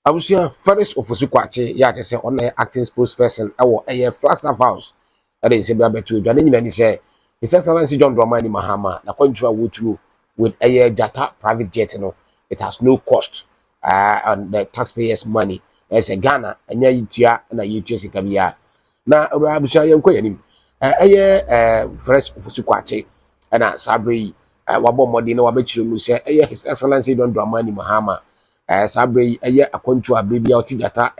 Abusia Felix Kwakye ya te say on acting spokesperson ewo Flagstaff House. That is be abetu dwane nyina ni say His Excellency John Mahama na kwantua wotru with Dzata Private Jet no. It has no cost on the taxpayers' money. As a Ghana anya yitua na yitua sika bia. Na abusia yenko yanim. Felix Kwakye na sabre wabo modi na wabechire mu say His Excellency John Mahama sabre akwantu abrebia otijata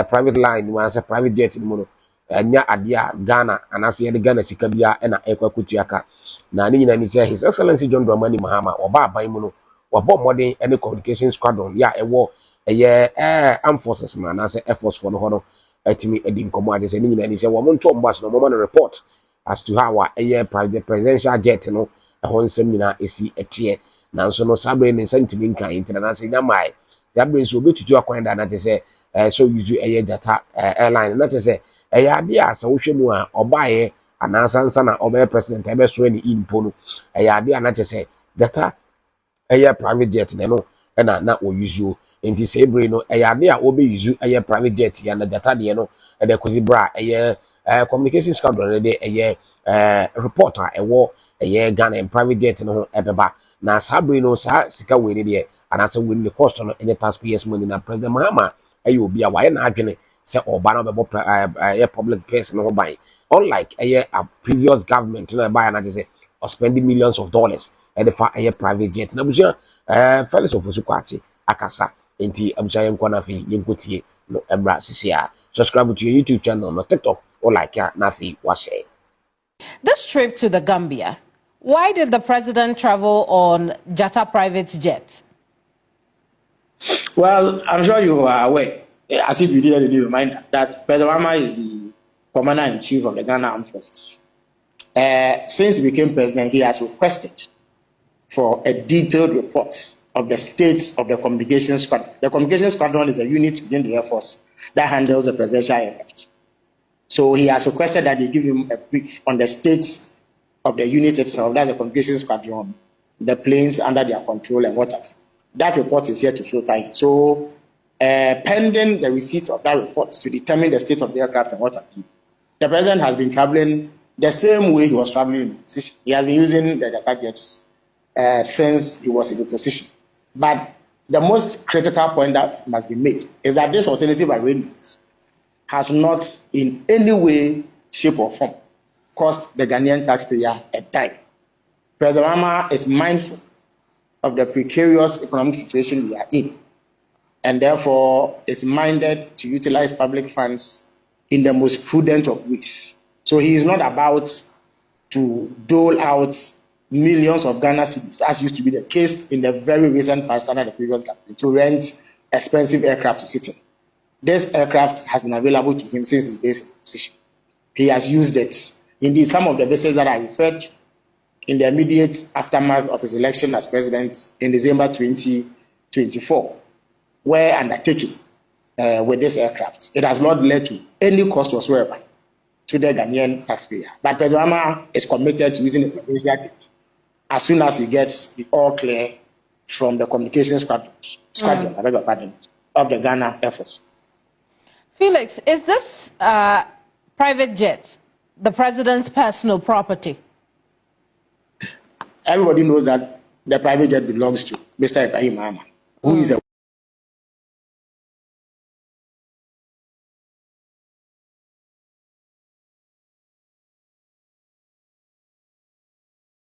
private line was a private jet ni mo nya adia Ghana anase ye Ghana sika bia na ekwakutu aka na ni nyina ni say His Excellency John Mahama oba aban mu no wabo modern any communication squadron ya ewo armed forces na anase air force for no hono atimi edi nkomo ade say ni nyina ni say wo monto mbas no mo report as to how private presidential jet no ehon nsem nyina esi etie nanso no sabre ne sentiment kan international nyamai sabre so betutu akwan da na te say so use Dzata airline na te say ade asa wo hwemu a obaye anansa nsa na obaye president ebe so ni impo no ade na te say Dzata private jet no na o use o enti sabre no ade a obe use private jet ya na Dzata de no de kozi bra communication squadron de report a ewo Ghana private jet no ebeba na sabre no sa sika we ne de anasa we ne cost no any taxpayers money na President Mahama obi a waye na adwene se oba na bebo public person no buy unlike a previous government na buy na say or spending millions of dollars and for private jet na busia Felix Kwakye akasa enti abusia yenko na fi yenkotie no ebra sisia subscribe to your YouTube channel no TikTok or like ya na fi wa share. This trip to the Gambia, why did the president travel on Dzata Private Jet? Well, I'm sure you are aware, as if you didn't remind that President Mahama is the commander-in-chief of the Ghana Armed Forces. Since he became president, he has requested for a detailed report of the state of the communications squadron. The communications squadron is a unit within the Air Force that handles the presidential aircraft. So he has requested that they give him a brief on the states of the unit itself, that's the communications squadron, the planes under their control and what have you. That report is yet to show time. So pending the receipt of that report to determine the state of the aircraft and what have you, the president has been traveling the same way he was traveling in position. He has been using the Dzata jets since he was in the position. But the most critical point that must be made is that this alternative arrangement has not in any way, shape or form cost the Ghanaian taxpayer a dime. President Mahama is mindful of the precarious economic situation we are in, and therefore is minded to utilize public funds in the most prudent of ways. So he is not about to dole out millions of Ghana cedis, as used to be the case in the very recent past under the previous government, to rent expensive aircraft to sit in. This aircraft has been available to him since his days in position. He has used it. Indeed, some of the vessels that I referred to in the immediate aftermath of his election as president in December 2024 were undertaken with this aircraft. It has not led to any cost whatsoever to the Ghanaian taxpayer. But President Mahama is committed to using the presidential jet as soon as he gets the all clear from the communications squadron of the Ghana Air Force. Felix, is this private jet the president's personal property? Everybody knows that the private jet belongs to Mr. Ibrahim Mahama, who is a